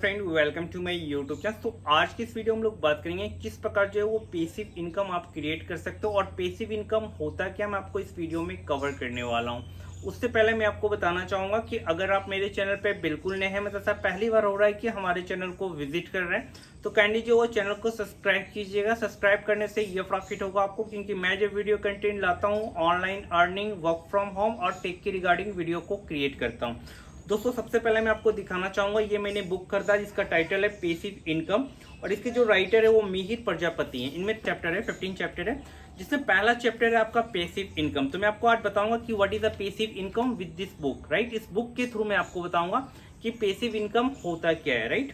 Friend welcome to my YouTube channel. तो आज की इस वीडियो में हम लोग बात करेंगे किस प्रकार जो है वो पैसिव इनकम आप क्रिएट कर सकते हो और पैसिव इनकम होता क्या, मैं आपको इस वीडियो में कवर करने वाला हूं। उससे पहले मैं आपको बताना चाहूंगा कि अगर आप मेरे चैनल पे बिल्कुल नए हैं, मतलब ऐसा पहली बार हो रहा है कि हमारे चैनल को विजिट कर रहे हैं, तो काइंडली जो वो चैनल को सब्सक्राइब कीजिएगा। सब्सक्राइब करने से ये प्रॉफिट होगा आपको, क्योंकि मैं जो वीडियो कंटेंट लाता हूँ online earning, work from home और टेक के रिगार्डिंग वीडियो को क्रिएट करता हूँ। दोस्तों सबसे पहले मैं आपको दिखाना चाहूंगा, ये मैंने बुक खरीदा जिसका टाइटल है पैसिव इनकम, और इसके जो राइटर है वो मिहिर प्रजापति हैं। इनमें चैप्टर है 15 चैप्टर है, जिसमें पहला चैप्टर है आपका पैसिव इनकम। तो मैं आपको आज बताऊंगा कि what is the passive income with this book, right. इस बुक के थ्रू मैं आपको बताऊंगा कि पैसिव इनकम होता क्या है, राइट।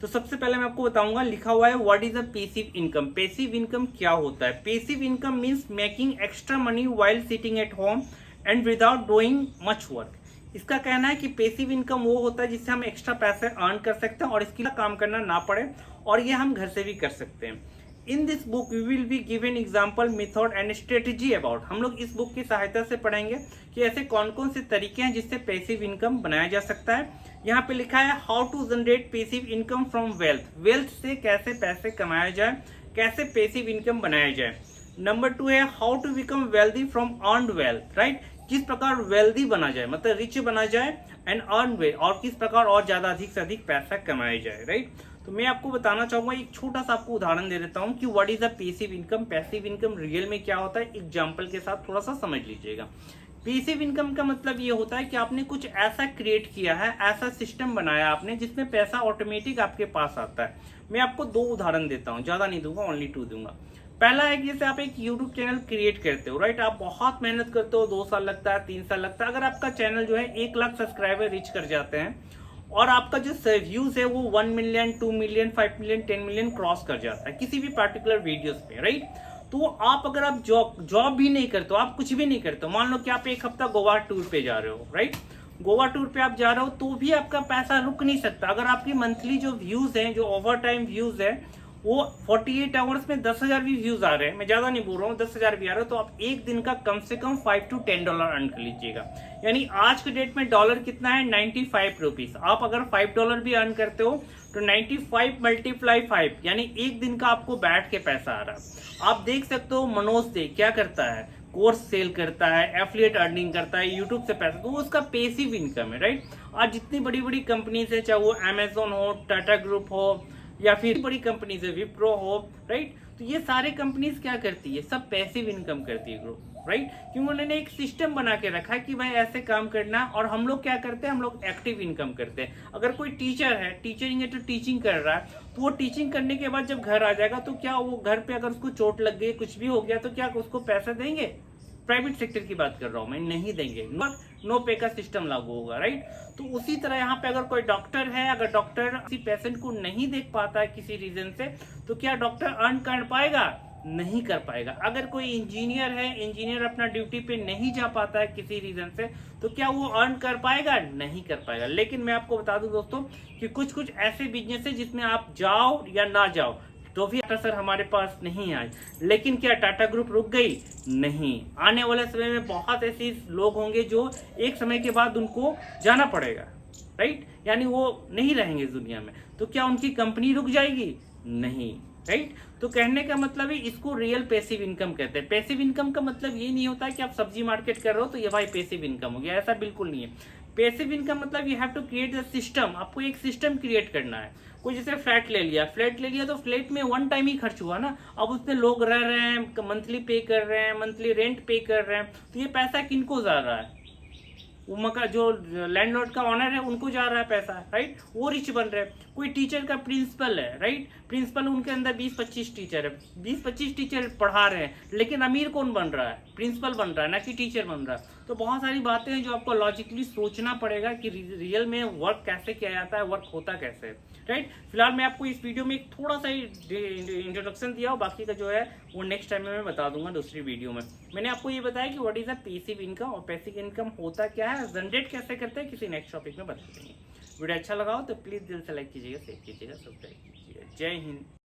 तो सबसे पहले मैं आपको बताऊंगा, लिखा हुआ है what is the passive income. Passive income क्या होता है? Passive income means making extra money while sitting at home and without doing much work. इसका कहना है कि पैसिव इनकम वो होता है जिससे हम एक्स्ट्रा पैसे अर्न कर सकते हैं और इसके लिए काम करना ना पड़े, और ये हम घर से भी कर सकते हैं। In this book we will be given example, method and strategy about. हम लोग इस बुक की सहायता से पढ़ेंगे कि ऐसे कौन कौन से तरीके हैं जिससे पैसिव इनकम बनाया जा सकता है। यहाँ पे लिखा है how to generate passive income from wealth. Wealth से कैसे पैसे कमाया जाए, कैसे पैसिव इनकम बनाया जाए। नंबर 2 है how to become wealthy from earned wealth, right. किस प्रकार वेल्दी बना जाए, मतलब रिच बना जाए, एंड अर्न वे, और किस प्रकार और ज्यादा अधिक से अधिक पैसा कमाया जाए, राइट। तो मैं आपको बताना चाहूंगा, एक छोटा सा आपको उदाहरण दे देता हूं कि what is the passive income. Passive income real में क्या होता है, एग्जांपल के साथ थोड़ा सा समझ लीजिएगा। पैसिव इनकम का मतलब ये होता है कि आपने कुछ ऐसा क्रिएट किया है, ऐसा सिस्टम बनाया आपने जिसमें पैसा ऑटोमेटिक आपके पास आता है। मैं आपको 2 उदाहरण देता हूँ, ज्यादा नहीं दूंगा, ओनली 2 दूंगा। पहला है कि जैसे आप एक YouTube चैनल क्रिएट करते हो, राइट। आप बहुत मेहनत करते हो, 2 साल लगता है, 3 साल लगता है। अगर आपका चैनल जो है 1 लाख सब्सक्राइबर रीच कर जाते हैं और आपका जो व्यूज है वो 1 million, 2 million, 5 million, 10 million cross कर जाता है किसी भी पर्टिकुलर वीडियोस पे, राइट। तो आप अगर आप जॉब भी नहीं करते हो, आप कुछ भी नहीं करते हो, मान लो कि आप 1 हफ्ता गोवा टूर पे जा रहे हो, राइट। गोवा टूर पे आप जा रहे हो तो भी आपका पैसा रुक नहीं सकता। अगर आपकी मंथली जो व्यूज हैं, जो ओवर टाइम व्यूज है, वो 48 आवर्स में 10,000 भी व्यूज आ रहे हैं, मैं ज्यादा नहीं बोल रहा हूँ, 10,000 भी आ रहे हो, तो आप एक दिन का कम से कम $5 to $10 अर्न कर लीजिएगा। यानी आज के डेट में डॉलर कितना है, 95 रुपीज। आप अगर $5 भी अर्न करते हो तो 95 मल्टीप्लाई 5, यानी एक दिन का आपको बैठ के पैसा आ रहा है। आप देख सकते हो मनोज दे क्या करता है, कोर्स सेल करता है, एफिलिएट अर्निंग करता है, यूट्यूब से पैसा, तो उसका पैसिव इनकम है, राइट। आज जितनी बड़ी बड़ी कंपनीज है, चाहे वो अमेजोन हो, टाटा ग्रुप हो, या फिर बड़ी कंपनीज है, विप्रो हो, राइट। तो ये सारे कंपनीज क्या करती है, सब पैसिव इनकम करती है ग्रो, राइट। क्योंकि उन्होंने एक सिस्टम बना के रखा है कि भाई ऐसे काम करना। और हम लोग क्या करते हैं, हम लोग एक्टिव इनकम करते हैं। अगर कोई टीचर है, टीचरिंग है, तो टीचिंग कर रहा है, तो वो टीचिंग करने के बाद जब घर आ जाएगा तो क्या वो घर पे अगर उसको चोट लग गई, कुछ भी हो गया, तो क्या उसको पैसा देंगे? प्राइवेट सेक्टर की बात कर रहा हूं मैं, नहीं देंगे। नो पे का सिस्टम लागू होगा, राइट। तो उसी तरह यहाँ पे अगर कोई डॉक्टर है, अगर डॉक्टर किसी पेशेंट को नहीं देख पाता है किसी रीजन से, तो क्या डॉक्टर अर्न कर पाएगा? नहीं कर पाएगा। अगर कोई इंजीनियर है, इंजीनियर अपना ड्यूटी पे नहीं जा पाता है किसी रीजन से, तो क्या वो अर्न कर पाएगा? नहीं कर पाएगा। लेकिन मैं आपको बता दूं दोस्तों कि कुछ कुछ ऐसे बिजनेस है जिसमें आप जाओ या ना जाओ तो भी सर हमारे पास नहीं आए। लेकिन क्या टाटा ग्रुप रुक गई? नहीं। आने वाले समय में बहुत ऐसे लोग होंगे जो एक समय के बाद उनको जाना पड़ेगा, राइट। यानी वो नहीं रहेंगे दुनिया में, तो क्या उनकी कंपनी रुक जाएगी? नहीं, राइट। तो कहने का मतलब है, इसको रियल पैसिव इनकम कहते हैं। पैसिव इनकम का मतलब ये नहीं होता है कि आप सब्जी मार्केट कर रहे हो तो ये भाई पैसिव इनकम हो गया, ऐसा बिल्कुल नहीं है। पैसिव इनकम मतलब you have to create the system. आपको एक सिस्टम क्रिएट करना है। कोई जैसे फ्लैट ले लिया, तो फ्लैट में 1 टाइम ही खर्च हुआ ना, अब उसमें लोग रह रहे हैं, मंथली पे कर रहे हैं, मंथली रेंट पे कर रहे हैं, तो ये पैसा किनको जा रहा है? वो मकान जो लैंडलॉर्ड का ऑनर है उनको जा रहा है पैसा, राइट। वो रिच बन रहे हैं। कोई टीचर का प्रिंसिपल है, राइट, प्रिंसिपल, उनके अंदर 20-25 टीचर है, 20-25 टीचर पढ़ा रहे हैं, लेकिन अमीर कौन बन रहा है? प्रिंसिपल बन रहा है, ना कि टीचर बन रहा है। तो बहुत सारी बातें हैं जो आपको लॉजिकली सोचना पड़ेगा कि रियल में वर्क कैसे किया जाता है, वर्क होता कैसे है, राइट। फिलहाल मैं आपको इस वीडियो में एक थोड़ा सा इंट्रोडक्शन दिया हो, बाकी का जो है वो नेक्स्ट टाइम में मैं बता दूंगा दूसरी वीडियो में। मैंने आपको ये बताया कि what is the passive income, और पैसिव इनकम होता क्या है, जनरेट कैसे करते हैं, किसी नेक्स्ट टॉपिक में बता देंगे। वीडियो अच्छा लगा हो तो प्लीज दिल से लाइक कीजिएगा, शेयर कीजिएगा, सब्सक्राइब कीजिएगा। जय हिंद।